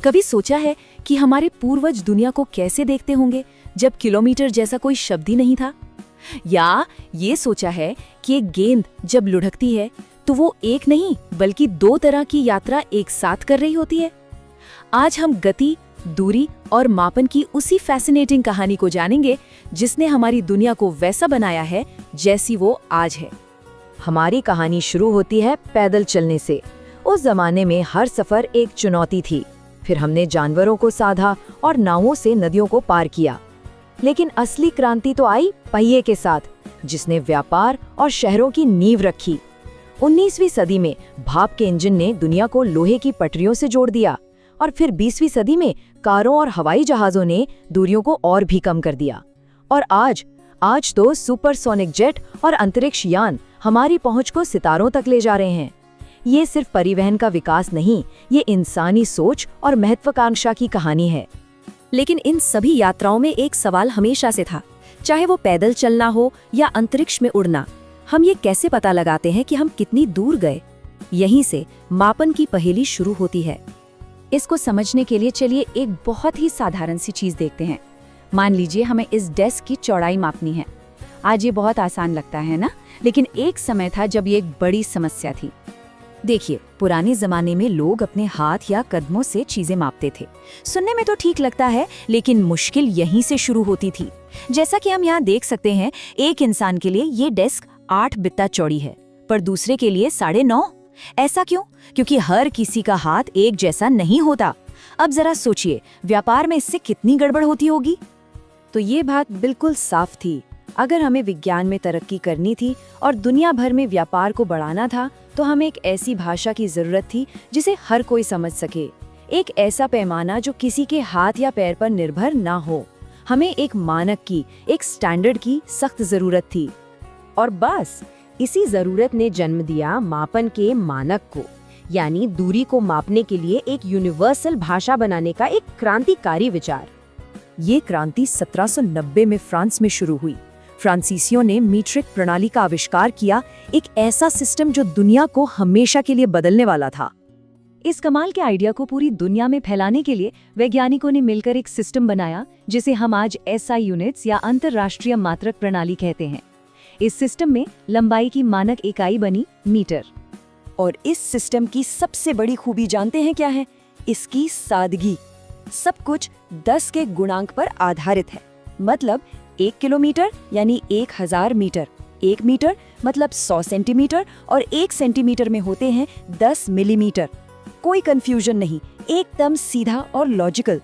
कभी सोचा है कि हमारे पूर्वज दुनिया को कैसे देखते होंगे जब किलोमीटर जैसा कोई शब्द ही नहीं था? या ये सोचा है कि एक गेंद जब लुढ़कती है तो वो एक नहीं बल्कि दो तरह की यात्रा एक साथ कर रही होती है? आज हम गति, दूरी और मापन की उसी फैसिनेटिंग कहानी को जानेंगे जिसने हमारी दुनिया को वैसा बनाया है जैसी वो आज है। हमारी कहानी शुरू होती है पैदल चलने से। उस जमाने में हर सफर एक चुनौती थी। फिर हमने जानवरों को साधा और नावों से नदियों को पार किया। लेकिन असली क्रांति तो आई पहिए के साथ, जिसने व्यापार और शहरों की नींव रखी। 19वीं सदी में भाप के इंजन ने दुनिया को लोहे की पटरियों से जोड़ दिया और फिर 20वीं सदी में कारों और हवाई जहाजों ने दूरियों को और भी कम कर दिया। और आज तो सुपरसोनिक जेट और अंतरिक्ष यान हमारी पहुंच को सितारों तक ले जा रहे हैं। ये सिर्फ परिवहन का विकास नहीं, ये इंसानी सोच और महत्वाकांक्षा की कहानी है। लेकिन इन सभी यात्राओं में एक सवाल हमेशा से था, चाहे वो पैदल चलना हो या अंतरिक्ष में उड़ना, हम ये कैसे पता लगाते हैं कि हम कितनी दूर गए? यहीं से मापन की पहेली शुरू होती है। इसको समझने के लिए चलिए एक बहुत ही साधारण सी चीज देखते हैं। मान लीजिए हमें इस डेस्क की चौड़ाई मापनी है। आज ये बहुत आसान लगता है ना, लेकिन एक समय था जब ये एक बड़ी समस्या थी। देखिए, पुराने जमाने में लोग अपने हाथ या कदमों से चीजें मापते थे। सुनने में तो ठीक लगता है, लेकिन मुश्किल यहीं से शुरू होती थी। जैसा कि हम यहाँ देख सकते हैं, एक इंसान के लिए ये डेस्क 8 बित्ता चौड़ी है, पर दूसरे के लिए 9.5। ऐसा क्यों? क्योंकि हर किसी का हाथ एक जैसा नहीं होता। अब जरा सोचिए, व्यापार में इससे कितनी गड़बड़ होती होगी। तो ये बात बिल्कुल साफ थी। अगर हमें विज्ञान में तरक्की करनी थी और दुनिया भर में व्यापार को बढ़ाना था, तो हमें एक ऐसी भाषा की जरूरत थी जिसे हर कोई समझ सके। एक ऐसा पैमाना जो किसी के हाथ या पैर पर निर्भर ना हो। हमें एक मानक की, एक स्टैंडर्ड की सख्त जरूरत थी। और बस इसी जरूरत ने जन्म दिया मापन के मानक को, यानी दूरी को मापने के लिए एक यूनिवर्सल भाषा बनाने का एक क्रांतिकारी विचार। ये क्रांति 1790 में फ्रांस में शुरू हुई। फ्रांसीसियों ने मीट्रिक प्रणाली का आविष्कार किया, एक ऐसा सिस्टम जो दुनिया को हमेशा के लिए बदलने वाला था। इस कमाल के आइडिया को पूरी दुनिया में फैलाने के लिए वैज्ञानिकों ने मिलकर एक सिस्टम बनाया जिसे हम आज SI यूनिट्स या अंतर्राष्ट्रीय मात्रक प्रणाली कहते हैं। इस सिस्टम में लंबाई की मानक इकाई बनी मीटर। और इस सिस्टम की सबसे बड़ी खूबी जानते हैं क्या है? इसकी सादगी। सब कुछ 10 के गुणांक पर आधारित है। मतलब 1 किलोमीटर यानी 1000 मीटर, 1 मीटर मतलब 100 सेंटीमीटर और 1 सेंटीमीटर में होते हैं 10 मिलीमीटर। कोई कंफ्यूजन नहीं, एकदम सीधा और लॉजिकल।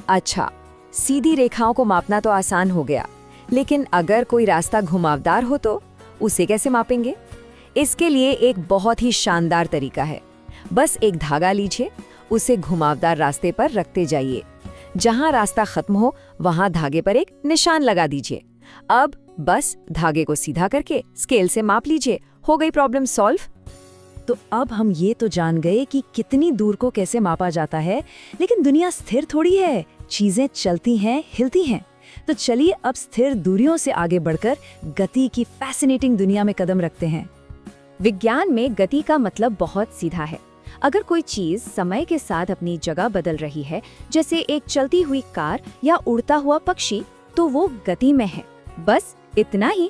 अच्छा, सीधी रेखाओं को मापना तो आसान हो गया, लेकिन अगर कोई रास्ता घुमावदार हो तो उसे कैसे मापेंगे? इसके लिए एक बहुत ही शानदार तरीका है। बस एक धागा लीजिए, उसे घुमावदार रास्ते पर रखते जाइए। जहां रास्ता खत्म हो वहां धागे पर एक निशान लगा दीजिए। अब बस धागे को सीधा करके स्केल से माप लीजिए। हो गई प्रॉब्लम सॉल्व। तो अब हम ये तो जान गए कि कितनी दूर को कैसे मापा जाता है, लेकिन दुनिया स्थिर थोड़ी है। चीजें चलती हैं, हिलती हैं। तो चलिए अब स्थिर दूरियों से आगे बढ़कर गति की फैसिनेटिंग दुनिया में कदम रखते हैं। विज्ञान में गति का मतलब बहुत सीधा है। अगर कोई चीज समय के साथ अपनी जगह बदल रही है, जैसे एक चलती हुई कार या उड़ता हुआ पक्षी, तो वो गति में है। बस इतना ही।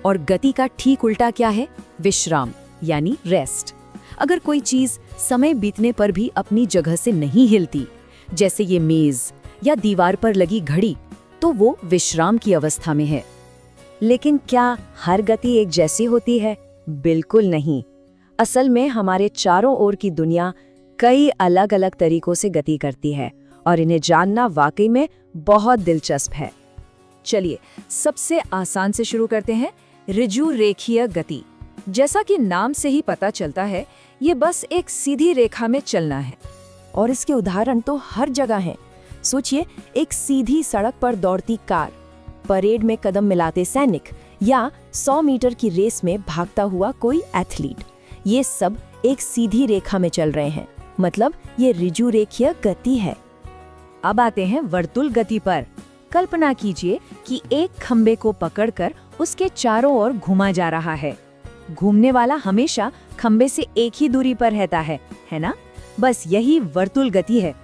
और गति का ठीक उल्टा क्या है? विश्राम यानी रेस्ट। अगर कोई चीज समय बीतने पर भी अपनी जगह से नहीं हिलती, जैसे ये मेज या दीवार पर लगी घड़ी, तो वो विश्राम की अवस्था में है। लेकिन क्या हर गति एक जैसी होती है? बिल्कुल नहीं। असल में हमारे चारों ओर की दुनिया कई अलग अलग तरीकों से गति करती है और इन्हें जानना वाकई में बहुत दिलचस्प है। चलिए सबसे आसान से शुरू करते हैं, ऋजु रेखीय गति। जैसा कि नाम से ही पता चलता है, ये बस एक सीधी रेखा में चलना है। और इसके उदाहरण तो हर जगह हैं। सोचिए, एक सीधी सड़क पर दौड़ती कार, परेड में कदम मिलाते सैनिक या 100 मीटर की रेस में भागता हुआ कोई एथलीट। ये सब एक सीधी रेखा में चल रहे हैं, मतलब ये ऋजु रेखीय गति है। अब आते हैं वर्तुल गति पर। कल्पना कीजिए कि एक खंबे को पकड़कर उसके चारों ओर घुमा जा रहा है। घूमने वाला हमेशा खंबे से एक ही दूरी पर रहता है ना? बस यही वर्तुल गति है।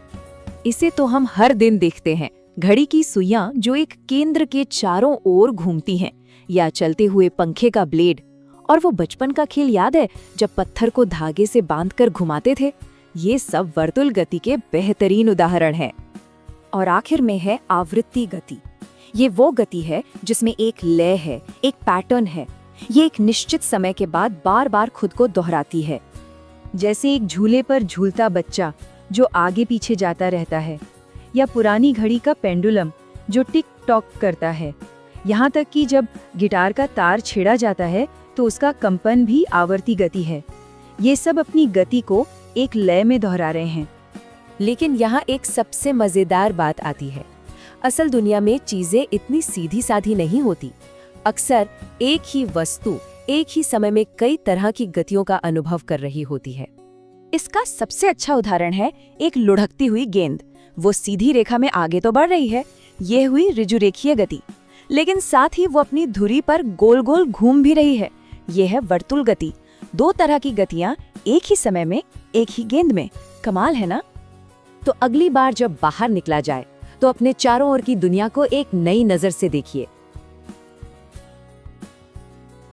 इसे तो हम हर दिन देखते हैं, घड़ी की सुइयां जो एक केंद्र के चारों ओर घूमती हैं, या चलते हुए पंखे का ब्लेड। और वो बचपन का खेल याद है जब पत्थर को धागे से बांधकर घुमाते थे? ये सब वर्तुल गति के बेहतरीन उदाहरण हैं। और आखिर में है आवृत्ति गति। ये वो गति है जिसमें एक लय है, एक पैटर्न है। ये एक निश्चित समय के बाद बार बार खुद को दोहराती है, जैसे एक झूले पर झूलता बच्चा जो आगे पीछे जाता रहता है, या पुरानी घड़ी का पेंडुलम जो टिक टॉक करता है। यहाँ तक कि जब गिटार का तार छेड़ा जाता है तो उसका कंपन भी आवर्ती गति है। ये सब अपनी गति को एक लय में दोहरा रहे हैं। लेकिन यहाँ एक सबसे मजेदार बात आती है। असल दुनिया में चीजें इतनी सीधी साधी नहीं होती। अक्सर एक ही वस्तु एक ही समय में कई तरह की गतियों का अनुभव कर रही होती है। इसका सबसे अच्छा उदाहरण है एक लुढ़कती हुई गेंद। वो सीधी रेखा में आगे तो बढ़ रही है, ये हुई ऋजुरेखीय गति, लेकिन साथ ही वो अपनी धुरी पर गोल गोल घूम भी रही है, ये है वर्तुल गति। दो तरह की गतियां एक ही समय में एक ही गेंद में। कमाल है ना? तो अगली बार जब बाहर निकला जाए तो अपने चारों ओर की दुनिया को एक नई नजर से देखिए।